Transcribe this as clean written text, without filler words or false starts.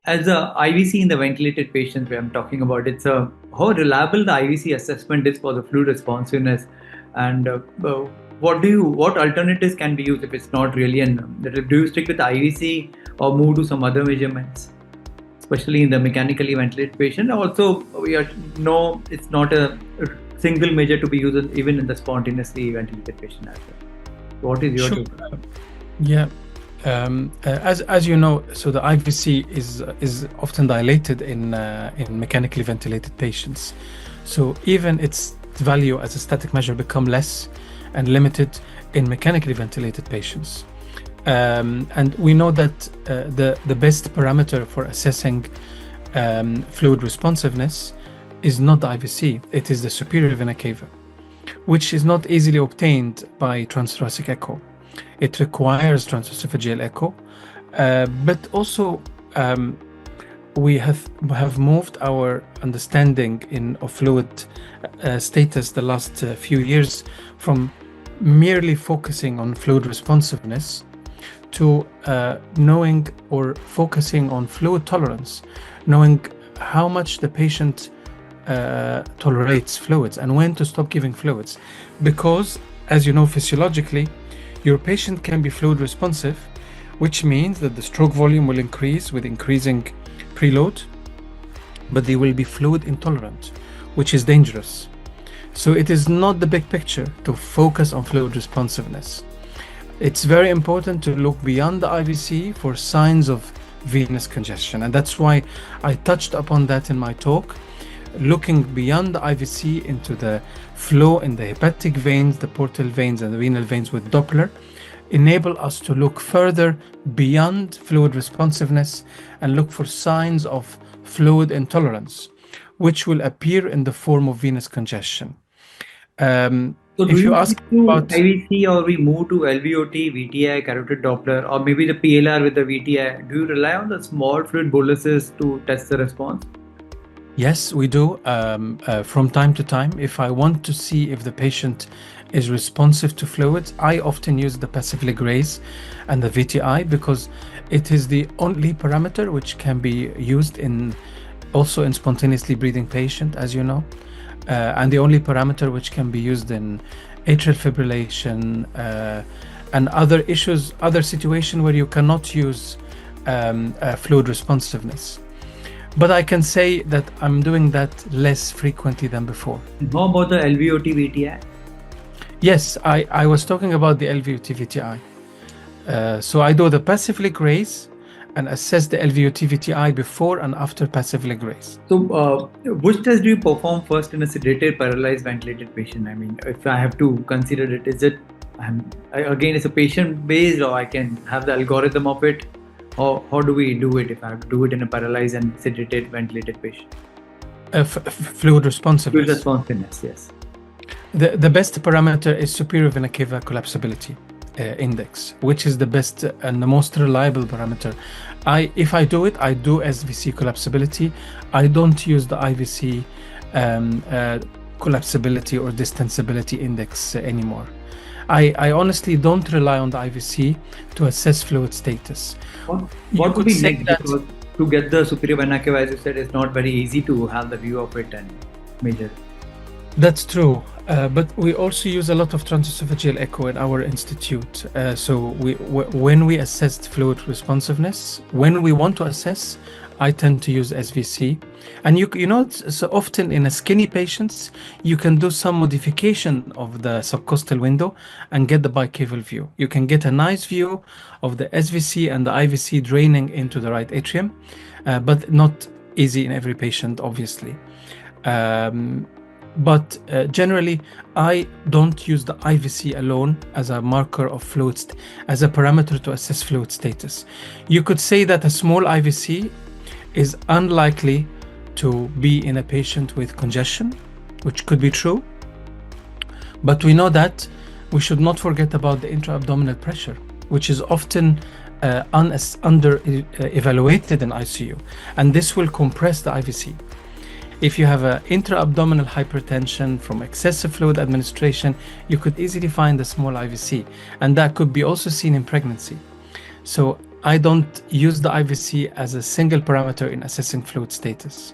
as a IVC in the ventilated patients where I'm talking about, it's a how reliable the IVC assessment is for the fluid responsiveness, and what alternatives can be used if it's not really an. Do you stick with IVC or move to some other measurements, especially in the mechanically ventilated patient? Also, we are no, it's not a single measure to be used even in the spontaneously ventilated patient as well. What is your Sure. take? Yeah. As you know, so the IVC is often dilated in mechanically ventilated patients. So even its value as a static measure become less and limited in mechanically ventilated patients. And we know that the best parameter for assessing fluid responsiveness is not the IVC, it is the superior vena cava, which is not easily obtained by transthoracic echo. It requires transesophageal echo, but also we have moved our understanding of fluid status the last few years from merely focusing on fluid responsiveness to knowing or focusing on fluid tolerance, knowing how much the patient tolerates fluids and when to stop giving fluids. Because, as you know, physiologically, your patient can be fluid responsive, which means that the stroke volume will increase with increasing preload, but they will be fluid intolerant, which is dangerous. So it is not the big picture to focus on fluid responsiveness. It's very important to look beyond the IVC for signs of venous congestion. And that's why I touched upon that in my talk, looking beyond the IVC into the flow in the hepatic veins, the portal veins, and the renal veins with Doppler, enable us to look further beyond fluid responsiveness and look for signs of fluid intolerance, which will appear in the form of venous congestion. So if you ask about IVC or we move to LVOT, VTI, carotid Doppler, or maybe the PLR with the VTI, do you rely on the small fluid boluses to test the response? Yes, we do. From time to time, if I want to see if the patient is responsive to fluids, I often use the passively graze and the VTI because it is the only parameter which can be used also in spontaneously breathing patient, as you know, and the only parameter which can be used in atrial fibrillation and other situations where you cannot use fluid responsiveness. But I can say that I'm doing that less frequently than before. How about the LVOT VTI? Yes, I was talking about the LVOT VTI. So I do the passively graze and assess the LVOT VTI before and after passively graze. So which test do you perform first in a sedated, paralyzed, ventilated patient? I mean, if I have to consider it, is it, again, it's a patient-based, or I can have the algorithm of it? Or how do we do it if I have to do it in a paralyzed and sedated, ventilated patient? Fluid responsiveness. Fluid responsiveness, yes. The best parameter is superior vena cava collapsibility index, which is the best and the most reliable parameter. If I do it, I do SVC collapsibility. I don't use the IVC collapsibility or distensibility index anymore. I honestly don't rely on the IVC to assess fluid status. What would be next? Because to get the superior vena cava, as you said, it's not very easy to have the view of it and measure. That's true, but we also use a lot of transesophageal echo in our institute. So when we assess fluid responsiveness, when we want to assess, I tend to use SVC. And you know, so often in a skinny patients, you can do some modification of the subcostal window and get the bicaval view. You can get a nice view of the SVC and the IVC draining into the right atrium, but not easy in every patient, obviously. But generally, I don't use the IVC alone as a marker of fluid, as a parameter to assess fluid status. You could say that a small IVC is unlikely to be in a patient with congestion, which could be true. But we know that we should not forget about the intra-abdominal pressure, which is often under-evaluated in ICU, and this will compress the IVC. If you have an intra-abdominal hypertension from excessive fluid administration, you could easily find a small IVC, and that could be also seen in pregnancy. So I don't use the IVC as a single parameter in assessing fluid status.